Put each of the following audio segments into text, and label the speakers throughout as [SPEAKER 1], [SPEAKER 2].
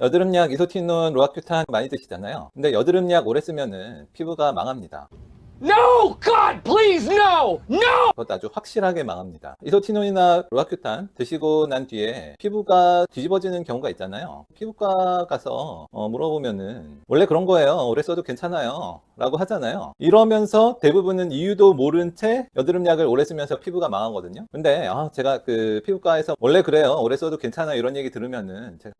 [SPEAKER 1] 여드름약 이소티논, 로아큐탄 많이 드시잖아요. 근데 여드름약 오래 쓰면은 피부가 망합니다.
[SPEAKER 2] No! God, please, no! No!
[SPEAKER 1] 그것도 아주 확실하게 망합니다. 이소티논이나 로아큐탄 드시고 난 뒤에 피부가 뒤집어지는 경우가 있잖아요. 피부과 가서 물어보면은 원래 그런 거예요. 오래 써도 괜찮아요 라고 하잖아요. 이러면서 대부분은 이유도 모른 채 여드름약을 오래 쓰면서 피부가 망하거든요. 근데 제가 그 피부과에서 원래 그래요, 오래 써도 괜찮아요, 이런 얘기 들으면은 제가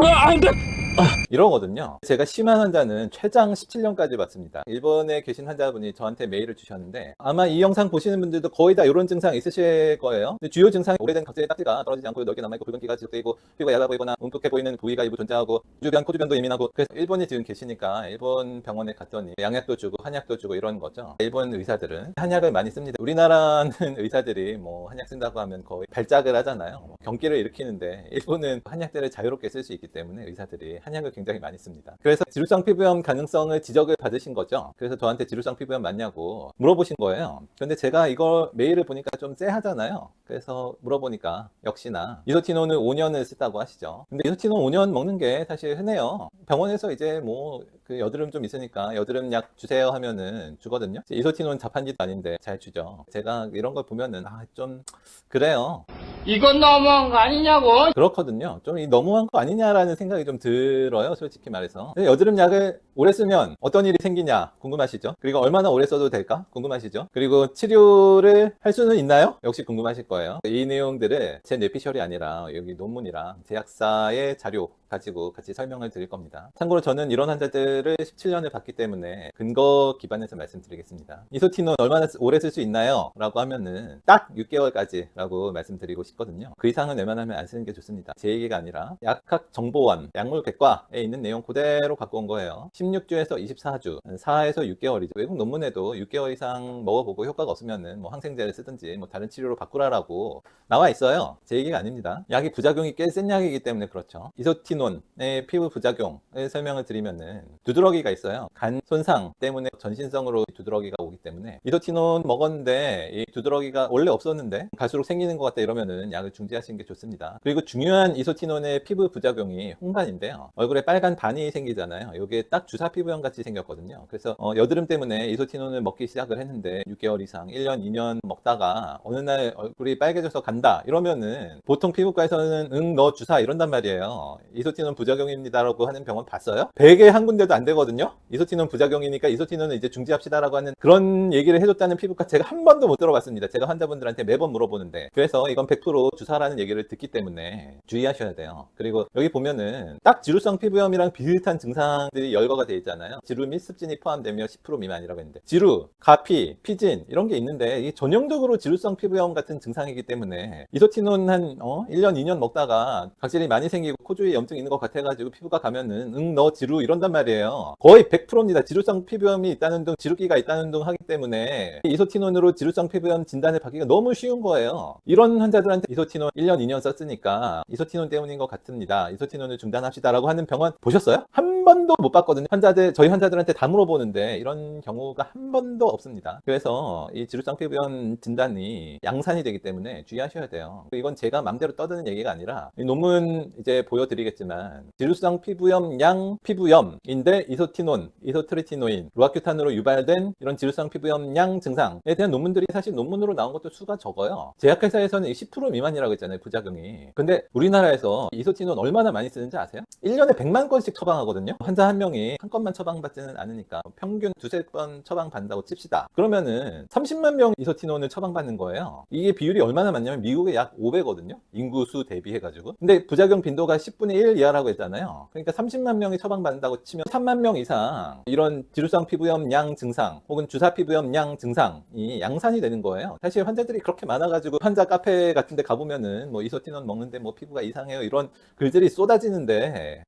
[SPEAKER 1] 이러거든요. 제가 심한 환자는 최장 17년까지 봤습니다. 일본에 계신 환자분이 저한테 메일을 주셨는데, 아마 이 영상 보시는 분들도 거의 다 이런 증상 있으실 거예요. 근데 주요 증상이 오래된 각질의 딱지가 떨어지지 않고 넓게 남아있고, 붉은기가 지속되고, 피부가 얇아 보이거나 움푹해 보이는 부위가 일부 존재하고, 주변 코주변도 예민하고. 그래서 일본에 지금 계시니까 일본 병원에 갔더니 양약도 주고 한약도 주고 이런 거죠. 일본 의사들은 한약을 많이 씁니다. 우리나라는 의사들이 뭐 한약 쓴다고 하면 거의 발작을 하잖아요. 경기를 일으키는데, 일본은 한약들을 자유롭게 쓸 수 있기 때문에 의사들이 한약을 굉장히 많이 씁니다. 그래서 지루성 피부염 가능성을 지적을 받으신 거죠. 그래서 저한테 지루성 피부염 맞냐고 물어보신 거예요. 근데 제가 이걸 메일을 보니까 좀 쎄하잖아요. 그래서 물어보니까 역시나 이소티논을 5년을 쓰다고 하시죠. 근데 이소티논 5년 먹는 게 사실 흔해요. 병원에서 이제 뭐 그 여드름 좀 있으니까 여드름 약 주세요 하면은 주거든요. 이소티논 자판기도 아닌데 잘 주죠. 제가 이런 걸 보면은 좀 그래요.
[SPEAKER 2] 이건 너무한 거 아니냐고?
[SPEAKER 1] 그렇거든요. 좀 너무한 거 아니냐라는 생각이 좀 들어요, 솔직히 말해서. 여드름 약을 오래 쓰면 어떤 일이 생기냐 궁금하시죠? 그리고 얼마나 오래 써도 될까 궁금하시죠? 그리고 치료를 할 수는 있나요? 역시 궁금하실 거예요. 이 내용들을 제 뇌피셜이 아니라 여기 논문이랑 제약사의 자료 가지고 같이 설명을 드릴 겁니다. 참고로 저는 이런 환자들을 17년을 봤기 때문에 근거 기반에서 말씀드리겠습니다. 이소티논 얼마나 오래 쓸 수 있나요? 라고 하면은 딱 6개월까지 라고 말씀드리고 싶거든요. 그 이상은 웬만하면 안 쓰는 게 좋습니다. 제 얘기가 아니라 약학정보원 약물백과에 있는 내용 그대로 갖고 온 거예요. 16주에서 24주, 4에서 6개월이죠. 외국 논문에도 6개월 이상 먹어보고 효과가 없으면은 뭐 항생제를 쓰든지 뭐 다른 치료로 바꾸라라고 나와 있어요. 제 얘기가 아닙니다. 약이 부작용이 꽤 센 약이기 때문에 그렇죠. 이소티논의 피부 부작용을 설명을 드리면은 두드러기가 있어요. 간 손상 때문에 전신성으로 두드러기가 오기 때문에 이소티논 먹었는데 이 두드러기가 원래 없었는데 갈수록 생기는 것 같다 이러면은 약을 중지하시는 게 좋습니다. 그리고 중요한 이소티논의 피부 부작용이 홍반인데요. 얼굴에 빨간 반이 생기잖아요. 이게 딱 주사 피부염 같이 생겼거든요. 그래서 여드름 때문에 이소티논을 먹기 시작을 했는데 6개월 이상, 1년, 2년 먹다가 어느 날 얼굴이 빨개져서 간다 이러면은 보통 피부과에서는 너 주사 이런단 말이에요. 이소티논 부작용입니다라고 하는 병원 봤어요? 100에 한 군데도 안 되거든요. 이소티논 부작용이니까 이소티논은 이제 중지합시다라고 하는 그런 얘기를 해줬다는 피부과 제가 한 번도 못 들어봤습니다. 제가 환자분들한테 매번 물어보는데. 그래서 이건 100% 주사라는 얘기를 듣기 때문에 주의하셔야 돼요. 그리고 여기 보면은 딱 지루성 피부염이랑 비슷한 증상들이 열거가 돼 있잖아요. 지루 및 습진이 포함되며 10% 미만이라고 했는데, 지루, 가피, 피진 이런 게 있는데 이게 전형적으로 지루성 피부염 같은 증상이기 때문에 이소티논 한 1년, 2년 먹다가 각질이 많이 생기고 코 주위에 염증 있는 것 같아가지고 피부과 가면은 너 지루 이런단 말이에요. 거의 100%입니다. 지루성 피부염이 있다는 등, 지루기가 있다는 등 하기 때문에 이소티논으로 지루성 피부염 진단을 받기가 너무 쉬운 거예요. 이런 환자들한테 이소티논 1년, 2년 썼으니까 이소티논 때문인 것 같습니다. 이소티논을 중단합시다라고 하는 병원 보셨어요? 한 번도 못 봤거든요. 저희 환자들한테 다 물어보는데 이런 경우가 한 번도 없습니다. 그래서 이 지루성 피부염 진단이 양산이 되기 때문에 주의하셔야 돼요. 이건 제가 맘대로 떠드는 얘기가 아니라 이 논문 이제 보여드리겠지만, 지루성 피부염 양 피부염인데 이소티논, 이소트리티노인, 로아큐탄으로 유발된 이런 지루성 피부염 양 증상에 대한 논문들이 사실 논문으로 나온 것도 수가 적어요. 제약회사에서는 10% 미만이라고 했잖아요, 부작용이. 근데 우리나라에서 이소티논 얼마나 많이 쓰는지 아세요? 1년에 100만 건씩 처방하거든요. 환자 한 명이 한 건만 처방받지는 않으니까 평균 두세 번 처방받는다고 칩시다. 그러면은 30만 명 이소티논을 처방받는 거예요. 이게 비율이 얼마나 많냐면 미국의 약 5배거든요. 인구수 대비해가지고. 근데 부작용 빈도가 10분의 1 이하라고 했잖아요. 그러니까 30만 명이 처방받는다고 치면 3만 명 이상 이런 지루성 피부염 양 증상 혹은 주사 피부염 양 증상이 양산이 되는 거예요. 사실 환자들이 그렇게 많아가지고 환자 카페 같은 데 가보면은 뭐 이소티논 먹는데 뭐 피부가 이상해요 이런 글들이 쏟아지는데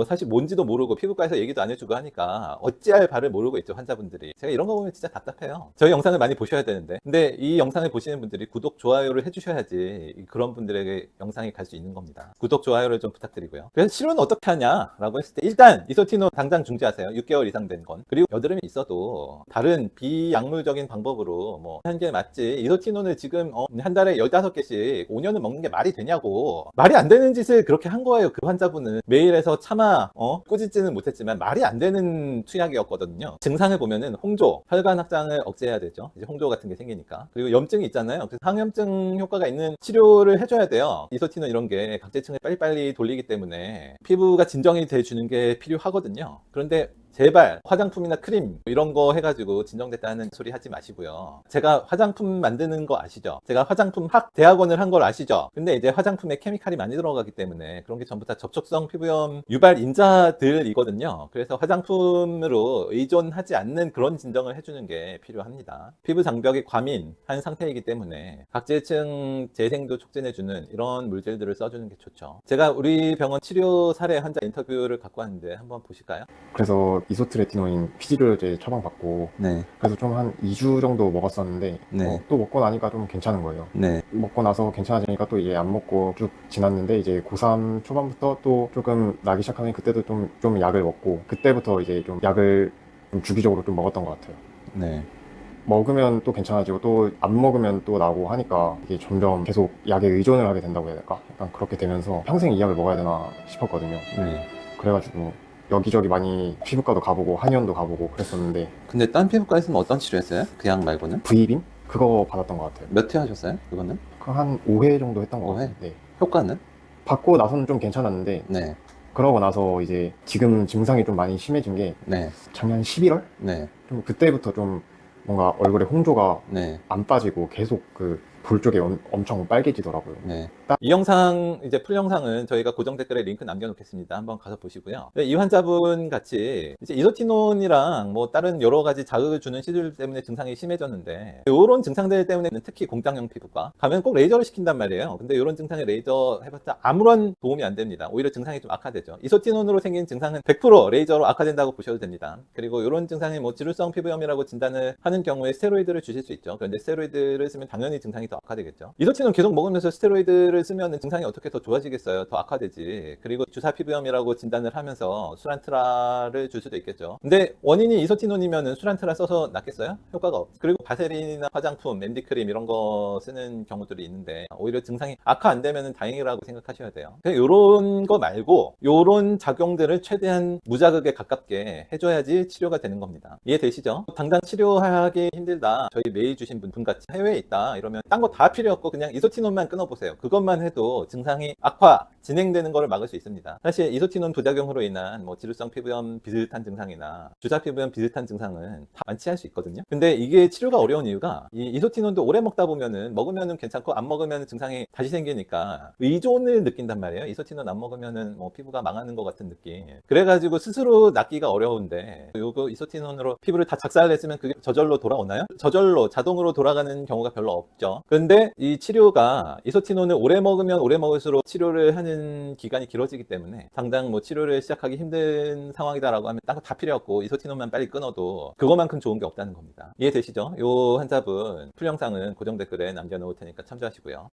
[SPEAKER 1] 사실 뭔지도 모르고 피부과에서 얘기도 안 해주고 하니까 어찌할 바를 모르고 있죠, 환자분들이. 제가 이런 거 보면 진짜 답답해요. 저희 영상을 많이 보셔야 되는데. 근데 이 영상을 보시는 분들이 구독, 좋아요를 해주셔야지 그런 분들에게 영상이 갈 수 있는 겁니다. 구독, 좋아요를 좀 부탁드리고요. 거예요. 그래서 치료는 어떻게 하냐라고 했을 때 일단 이소티논 당장 중지하세요. 6개월 이상 된 건. 그리고 여드름이 있어도 다른 비약물적인 방법으로 뭐 하는 게 맞지. 이소티논을 지금 한 달에 15개씩 5년을 먹는 게 말이 되냐고. 말이 안 되는 짓을 그렇게 한 거예요. 그 환자분은 매일에서 차마 꾸짖지는 못했지만 말이 안 되는 투약이었거든요. 증상을 보면은 홍조, 혈관 확장을 억제해야 되죠. 이제 홍조 같은 게 생기니까. 그리고 염증이 있잖아요. 그래서 항염증 효과가 있는 치료를 해줘야 돼요. 이소티논 이런 게 각질층을 빨리빨리 돌리기 때문에 피부가 진정이 돼 주는 게 필요하거든요. 그런데 제발 화장품이나 크림 이런 거 해가지고 진정됐다는 소리 하지 마시고요. 제가 화장품 만드는 거 아시죠? 제가 화장품 학 대학원을 한 걸 아시죠? 근데 이제 화장품에 케미칼이 많이 들어가기 때문에 그런 게 전부 다 접촉성 피부염 유발 인자들이거든요. 그래서 화장품으로 의존하지 않는 그런 진정을 해주는 게 필요합니다. 피부 장벽이 과민한 상태이기 때문에 각질층 재생도 촉진해주는 이런 물질들을 써주는 게 좋죠. 제가 우리 병원 치료 사례 환자 인터뷰를 갖고 왔는데 한번 보실까요?
[SPEAKER 3] 그래서 이소트레티노인 피지를 처방받고
[SPEAKER 1] 네,
[SPEAKER 3] 그래서 좀 한 2주 정도 먹었었는데
[SPEAKER 1] 네.
[SPEAKER 3] 또 먹고 나니까 좀 괜찮은 거예요.
[SPEAKER 1] 네.
[SPEAKER 3] 먹고 나서 괜찮아지니까 또 이제 안 먹고 쭉 지났는데 이제 고3 초반부터 또 조금 나기 시작하니 그때도 좀 약을 먹고 그때부터 이제 좀 약을 좀 주기적으로 좀 먹었던 것 같아요.
[SPEAKER 1] 네.
[SPEAKER 3] 먹으면 또 괜찮아지고 또 안 먹으면 또 나고 하니까 이게 점점 계속 약에 의존을 하게 된다고 해야 될까? 약간 그렇게 되면서 평생 이 약을 먹어야 되나 싶었거든요.
[SPEAKER 1] 네.
[SPEAKER 3] 그래가지고 여기저기 많이 피부과도 가보고 한의원도 가보고 그랬었는데
[SPEAKER 1] 근데 딴 피부과에서는 어떤 치료했어요? 그 약 말고는?
[SPEAKER 3] V빔? 그거 받았던 것 같아요.
[SPEAKER 1] 몇 회 하셨어요? 그거는?
[SPEAKER 3] 한 5회 정도 했던 것
[SPEAKER 1] 5회?
[SPEAKER 3] 같아요. 네.
[SPEAKER 1] 효과는?
[SPEAKER 3] 받고 나서는 좀 괜찮았는데
[SPEAKER 1] 네.
[SPEAKER 3] 그러고 나서 이제 지금 증상이 좀 많이 심해진 게
[SPEAKER 1] 네.
[SPEAKER 3] 작년 11월?
[SPEAKER 1] 네.
[SPEAKER 3] 좀 그때부터 좀 뭔가 얼굴에 홍조가
[SPEAKER 1] 네.
[SPEAKER 3] 안 빠지고 계속 그 볼 쪽에 엄청 빨개지더라고요.
[SPEAKER 1] 네. 이 영상, 이제 풀 영상은 저희가 고정 댓글에 링크 남겨놓겠습니다. 한번 가서 보시고요. 이 환자분 같이 이제 이소티논이랑 뭐 다른 여러 가지 자극을 주는 시술 때문에 증상이 심해졌는데, 이런 증상들 때문에 특히 공장형 피부과 가면 꼭 레이저를 시킨단 말이에요. 근데 이런 증상에 레이저 해봤자 아무런 도움이 안 됩니다. 오히려 증상이 좀 악화되죠. 이소티논으로 생긴 증상은 100% 레이저로 악화된다고 보셔도 됩니다. 그리고 이런 증상이 뭐 지루성 피부염이라고 진단을 하는 경우에 스테로이드를 주실 수 있죠. 그런데 스테로이드를 쓰면 당연히 증상이 더 악화되겠죠. 이소티논 계속 먹으면서 스테로이드를 쓰면 증상이 어떻게 더 좋아지겠어요? 더 악화되지. 그리고 주사 피부염이라고 진단을 하면서 수란트라를 줄 수도 있겠죠. 근데 원인이 이소티논이면 수란트라 써서 낫겠어요? 효과가 없죠. 그리고 바세린이나 화장품, MD크림 이런 거 쓰는 경우들이 있는데 오히려 증상이 악화 안 되면 다행이라고 생각하셔야 돼요. 이런 거 말고 이런 작용들을 최대한 무자극에 가깝게 해줘야지 치료가 되는 겁니다. 이해되시죠? 당장 치료하기 힘들다. 저희 메일 주신 분 같이 해외에 있다 이러면 딴 거 다 필요 없고 그냥 이소티논만 끊어보세요. 그것만 해도 증상이 악화, 진행되는 것을 막을 수 있습니다. 사실 이소티논 부작용으로 인한 뭐 지루성 피부염 비슷한 증상이나 주사 피부염 비슷한 증상은 다 완치할 수 있거든요. 근데 이게 치료가 어려운 이유가 이 이소티논도 오래 먹다 보면은 먹으면은 괜찮고 안 먹으면 증상이 다시 생기니까 의존을 느낀단 말이에요. 이소티논 안 먹으면은 뭐 피부가 망하는 것 같은 느낌. 그래가지고 스스로 낫기가 어려운데 요거 이소티논으로 피부를 다 작살냈으면 그게 저절로 돌아오나요? 저절로 자동으로 돌아가는 경우가 별로 없죠. 근데 이 치료가 이소티논을 오래 먹으면 오래 먹을수록 치료를 하는 기간이 길어지기 때문에 당장 뭐 치료를 시작하기 힘든 상황이다라고 하면 딴 거 다 필요 없고 이소티논만 빨리 끊어도 그거만큼 좋은 게 없다는 겁니다. 이해되시죠? 요 환자분 풀 영상은 고정 댓글에 남겨놓을 테니까 참조하시고요.